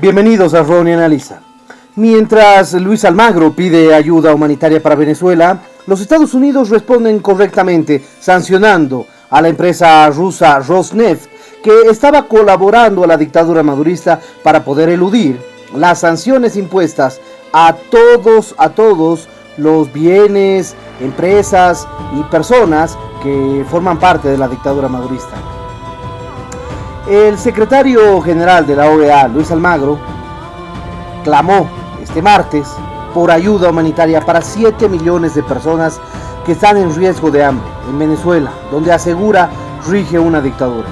Bienvenidos a Ronnie Analiza. Mientras Luis Almagro pide ayuda humanitaria para Venezuela, los Estados Unidos responden correctamente sancionando a la empresa rusa Rosneft, que estaba colaborando a la dictadura madurista para poder eludir las sanciones impuestas a todos los bienes, empresas y personas que forman parte de la dictadura madurista. El secretario general de la OEA, Luis Almagro, clamó este martes por ayuda humanitaria para 7 millones de personas que están en riesgo de hambre en Venezuela, donde asegura rige una dictadura.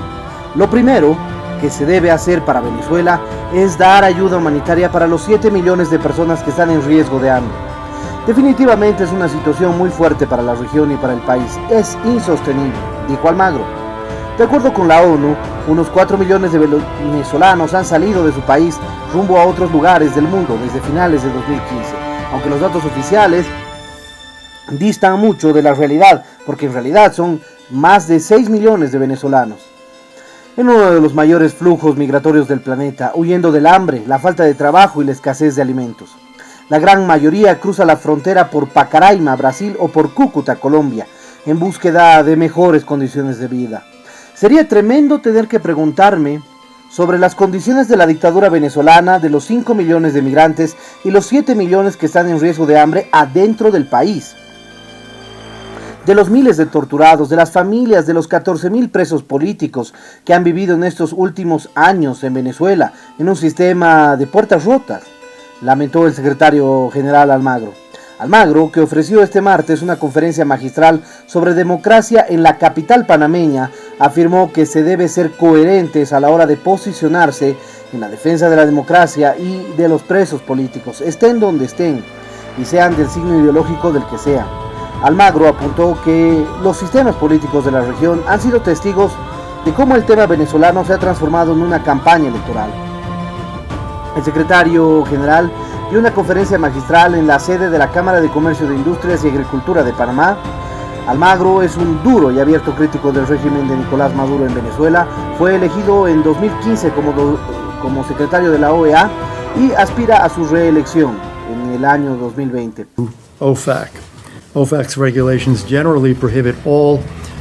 Lo primero que se debe hacer para Venezuela es dar ayuda humanitaria para los 7 millones de personas que están en riesgo de hambre. Definitivamente es una situación muy fuerte para la región y para el país. Es insostenible, dijo Almagro. De acuerdo con la ONU, unos 4 millones de venezolanos han salido de su país rumbo a otros lugares del mundo desde finales de 2015, aunque los datos oficiales distan mucho de la realidad, porque en realidad son más de 6 millones de venezolanos. En uno de los mayores flujos migratorios del planeta, huyendo del hambre, la falta de trabajo y la escasez de alimentos. La gran mayoría cruza la frontera por Pacaraima, Brasil, o por Cúcuta, Colombia, en búsqueda de mejores condiciones de vida. Sería tremendo tener que preguntarme sobre las condiciones de la dictadura venezolana, de los 5 millones de migrantes y los 7 millones que están en riesgo de hambre adentro del país. De los miles de torturados, de las familias, de los 14.000 presos políticos que han vivido en estos últimos años en Venezuela, en un sistema de puertas rotas, lamentó el secretario general Almagro. Almagro, que ofreció este martes una conferencia magistral sobre democracia en la capital panameña, afirmó que se debe ser coherentes a la hora de posicionarse en la defensa de la democracia y de los presos políticos, estén donde estén y sean del signo ideológico del que sean. Almagro apuntó que los sistemas políticos de la región han sido testigos de cómo el tema venezolano se ha transformado en una campaña electoral. El secretario general dio una conferencia magistral en la sede de la Cámara de Comercio de Industrias y Agricultura de Panamá. Almagro es un duro y abierto crítico del régimen de Nicolás Maduro en Venezuela. Fue elegido en 2015 como secretario de la OEA y aspira a su reelección en el año 2020. OFAC's regulations generally prohibit all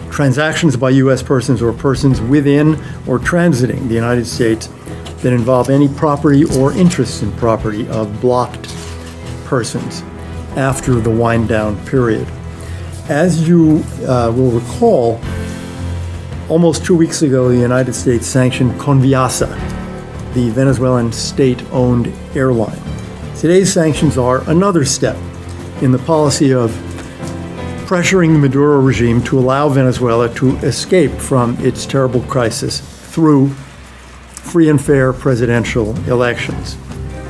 transactions by U.S. persons or persons within or transiting the United States that involve any property or interest in property of blocked persons after the wind-down period. As you will recall, almost 2 weeks ago, the United States sanctioned Conviasa, the Venezuelan state-owned airline. Today's sanctions are another step in the policy of pressuring the Maduro regime to allow Venezuela to escape from its terrible crisis through free and fair presidential elections.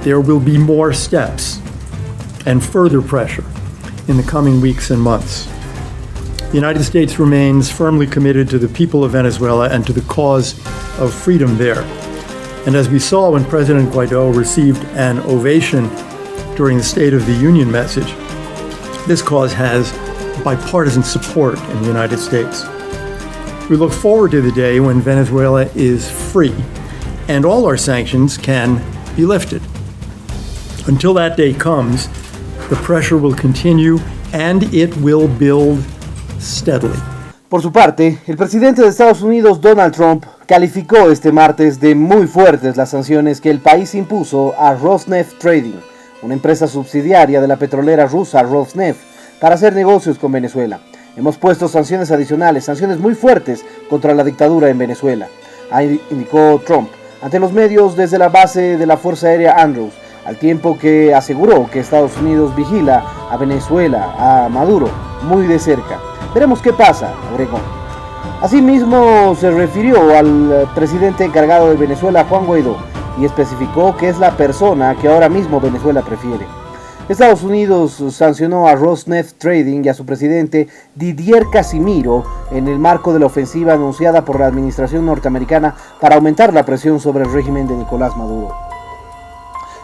There will be more steps and further pressure in the coming weeks and months. The United States remains firmly committed to the people of Venezuela and to the cause of freedom there. And as we saw when President Guaido received an ovation during the State of the Union message, this cause has bipartisan support in the United States. We look forward to the day when Venezuela is free and all our sanctions can be lifted. Until that day comes, the pressure will continue and it will build steadily. Por su parte, el presidente de Estados Unidos, Donald Trump, calificó este martes de muy fuertes las sanciones que el país impuso a Rosneft Trading, una empresa subsidiaria de la petrolera rusa Rosneft, para hacer negocios con Venezuela. Hemos puesto sanciones adicionales, sanciones muy fuertes contra la dictadura en Venezuela, indicó Trump ante los medios desde la base de la Fuerza Aérea Andrews, al tiempo que aseguró que Estados Unidos vigila a Venezuela, a Maduro, muy de cerca. Veremos qué pasa, agregó. Asimismo, se refirió al presidente encargado de Venezuela, Juan Guaidó, y especificó que es la persona que ahora mismo Venezuela prefiere. Estados Unidos sancionó a Rosneft Trading y a su presidente Didier Casimiro en el marco de la ofensiva anunciada por la administración norteamericana para aumentar la presión sobre el régimen de Nicolás Maduro.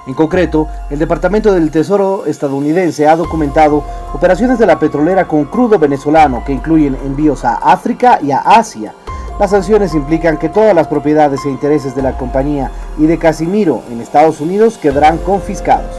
En concreto, el Departamento del Tesoro estadounidense ha documentado operaciones de la petrolera con crudo venezolano que incluyen envíos a África y a Asia, Las sanciones implican que todas las propiedades e intereses de la compañía y de Casimiro en Estados Unidos quedarán confiscados.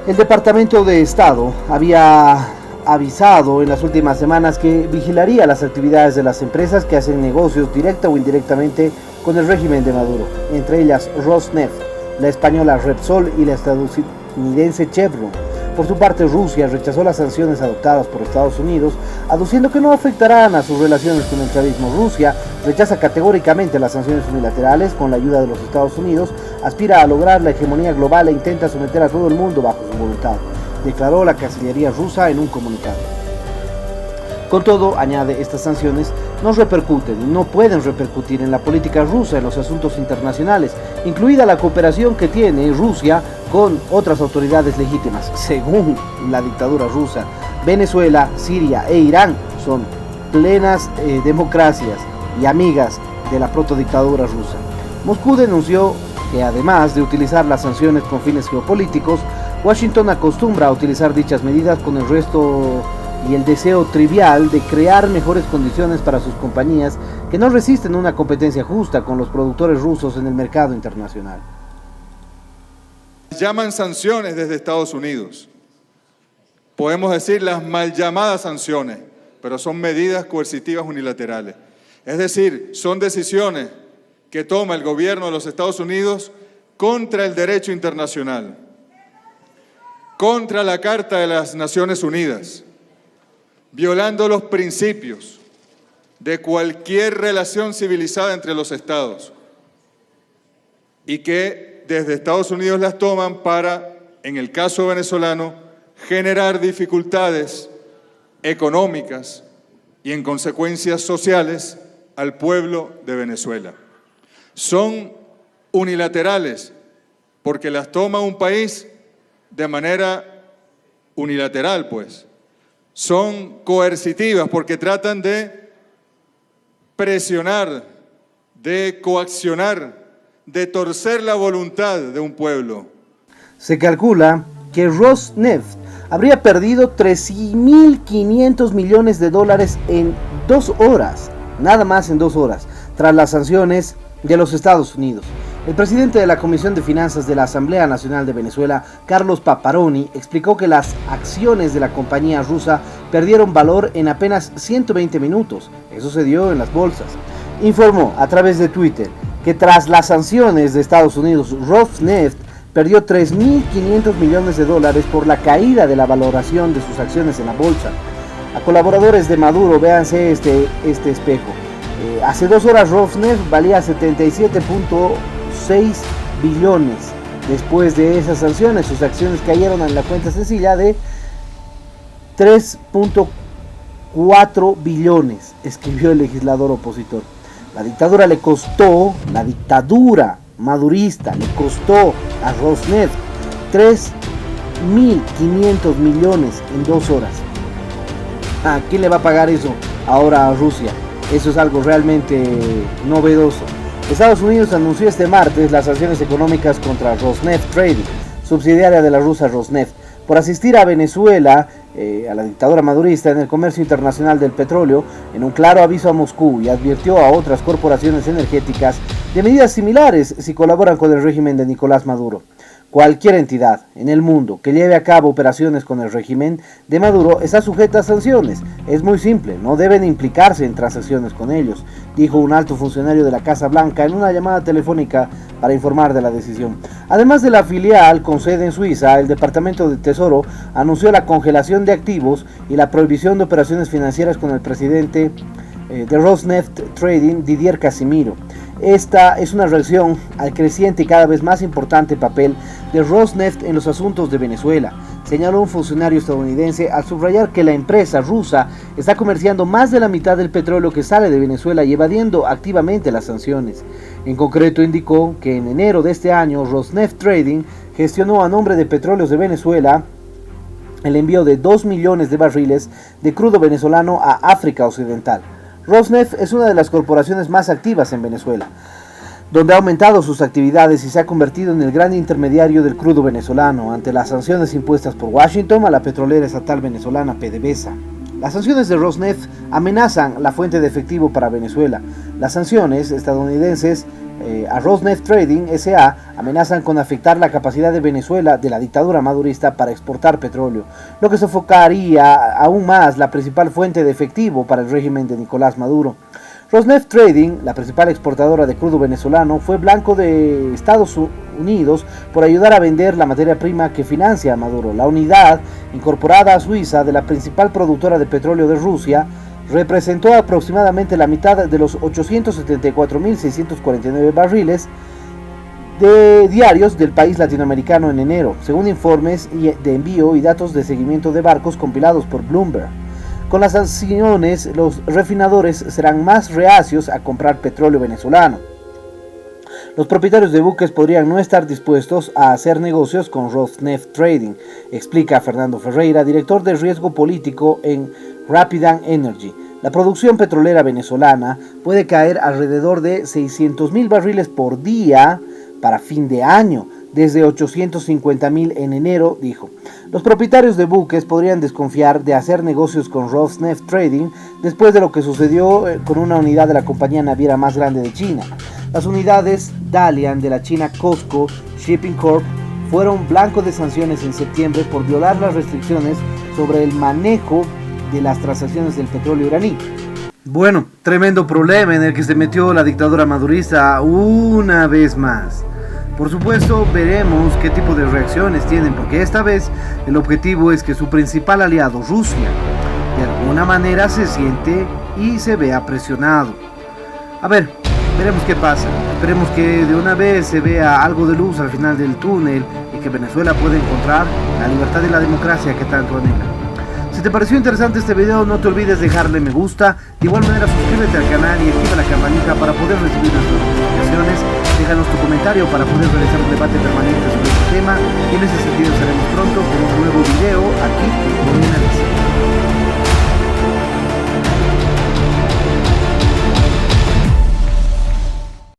El Departamento de Estado había avisado en las últimas semanas que vigilaría las actividades de las empresas que hacen negocios directa o indirectamente con el régimen de Maduro, entre ellas Rosneft, la española Repsol y la estadounidense Chevron. Por su parte, Rusia rechazó las sanciones adoptadas por Estados Unidos, aduciendo que no afectarán a sus relaciones con el chavismo. Rusia rechaza categóricamente las sanciones unilaterales con la ayuda de los Estados Unidos, aspira a lograr la hegemonía global e intenta someter a todo el mundo bajo su voluntad, declaró la Cancillería rusa en un comunicado. Con todo, añade, estas sanciones no repercuten y no pueden repercutir en la política rusa en los asuntos internacionales, incluida la cooperación que tiene Rusia con otras autoridades legítimas. Según la dictadura rusa, Venezuela, Siria e Irán son plenas democracias y amigas de la protodictadura rusa. Moscú denunció que además de utilizar las sanciones con fines geopolíticos, Washington acostumbra a utilizar dichas medidas con el resto y el deseo trivial de crear mejores condiciones para sus compañías que no resisten una competencia justa con los productores rusos en el mercado internacional. Llaman sanciones desde Estados Unidos. Podemos decir las mal llamadas sanciones, pero son medidas coercitivas unilaterales. Es decir, son decisiones que toma el gobierno de los Estados Unidos contra el derecho internacional, contra la Carta de las Naciones Unidas, violando los principios de cualquier relación civilizada entre los estados, y que desde Estados Unidos las toman para, en el caso venezolano, generar dificultades económicas y en consecuencias sociales al pueblo de Venezuela. Son unilaterales porque las toma un país de manera unilateral, pues. Son coercitivas porque tratan de presionar, de coaccionar, de torcer la voluntad de un pueblo. Se calcula que Rosneft habría perdido $13.500 millones en 2 horas, nada más en 2 horas, tras las sanciones de los Estados Unidos. El presidente de la Comisión de Finanzas de la Asamblea Nacional de Venezuela, Carlos Paparoni, explicó que las acciones de la compañía rusa perdieron valor en apenas 120 minutos. Eso se dio en las bolsas. Informó a través de Twitter que tras las sanciones de Estados Unidos, Rosneft perdió $3.500 millones por la caída de la valoración de sus acciones en la bolsa. A colaboradores de Maduro, véanse este espejo. Hace 2 horas Rosneft valía 77.6 billones. Después de esas sanciones, sus acciones cayeron en la cuenta sencilla de 3.4 billones, escribió el legislador opositor. La dictadura madurista le costó a Rosneft 3.500 millones en 2 horas. ¿A quién le va a pagar eso ahora a Rusia? Eso es algo realmente novedoso. Estados Unidos anunció este martes las sanciones económicas contra Rosneft Trading, subsidiaria de la rusa Rosneft, por asistir a Venezuela, a la dictadura madurista, en el comercio internacional del petróleo, en un claro aviso a Moscú, y advirtió a otras corporaciones energéticas de medidas similares si colaboran con el régimen de Nicolás Maduro. Cualquier entidad en el mundo que lleve a cabo operaciones con el régimen de Maduro está sujeta a sanciones. Es muy simple, no deben implicarse en transacciones con ellos, dijo un alto funcionario de la Casa Blanca en una llamada telefónica para informar de la decisión. Además de la filial con sede en Suiza, el Departamento de Tesoro anunció la congelación de activos y la prohibición de operaciones financieras con el presidente de Rosneft Trading, Didier Casimiro. Esta es una reacción al creciente y cada vez más importante papel de Rosneft en los asuntos de Venezuela, señaló un funcionario estadounidense al subrayar que la empresa rusa está comerciando más de la mitad del petróleo que sale de Venezuela y evadiendo activamente las sanciones. En concreto, indicó que en enero de este año Rosneft Trading gestionó a nombre de Petróleos de Venezuela el envío de 2 millones de barriles de crudo venezolano a África Occidental. Rosneft es una de las corporaciones más activas en Venezuela, donde ha aumentado sus actividades y se ha convertido en el gran intermediario del crudo venezolano ante las sanciones impuestas por Washington a la petrolera estatal venezolana PDVSA. Las sanciones de Rosneft amenazan la fuente de efectivo para Venezuela. Las sanciones estadounidenses a Rosneft Trading S.A. amenazan con afectar la capacidad de Venezuela, de la dictadura madurista, para exportar petróleo, lo que sofocaría aún más la principal fuente de efectivo para el régimen de Nicolás Maduro. Rosneft Trading, la principal exportadora de crudo venezolano, fue blanco de Estados Unidos por ayudar a vender la materia prima que financia a Maduro. La unidad, incorporada a Suiza, de la principal productora de petróleo de Rusia, representó aproximadamente la mitad de los 874.649 barriles diarios del país latinoamericano en enero, según informes de envío y datos de seguimiento de barcos compilados por Bloomberg. Con las sanciones, los refinadores serán más reacios a comprar petróleo venezolano. Los propietarios de buques podrían no estar dispuestos a hacer negocios con Rosneft Trading, explica Fernando Ferreira, director de riesgo político en Rapidan Energy. La producción petrolera venezolana puede caer alrededor de 600.000 barriles por día para fin de año, desde 850.000 en enero, dijo. Los propietarios de buques podrían desconfiar de hacer negocios con Rosneft Trading después de lo que sucedió con una unidad de la compañía naviera más grande de China. Las unidades Dalian de la China COSCO Shipping Corp fueron blanco de sanciones en septiembre por violar las restricciones sobre el manejo de las transacciones del petróleo iraní. Bueno, tremendo problema en el que se metió la dictadura madurista una vez más. Por supuesto, veremos qué tipo de reacciones tienen, porque esta vez el objetivo es que su principal aliado, Rusia, de alguna manera se siente y se vea presionado. A ver, veremos qué pasa. Esperemos que de una vez se vea algo de luz al final del túnel y que Venezuela pueda encontrar la libertad y la democracia que tanto anhela. Si te pareció interesante este video, no te olvides dejarle me gusta. De igual manera, suscríbete al canal y activa la campanita para poder recibir nuestras notificaciones. Déjanos tu comentario para poder realizar un debate permanente sobre este tema. Y en ese sentido estaremos pronto con un nuevo video aquí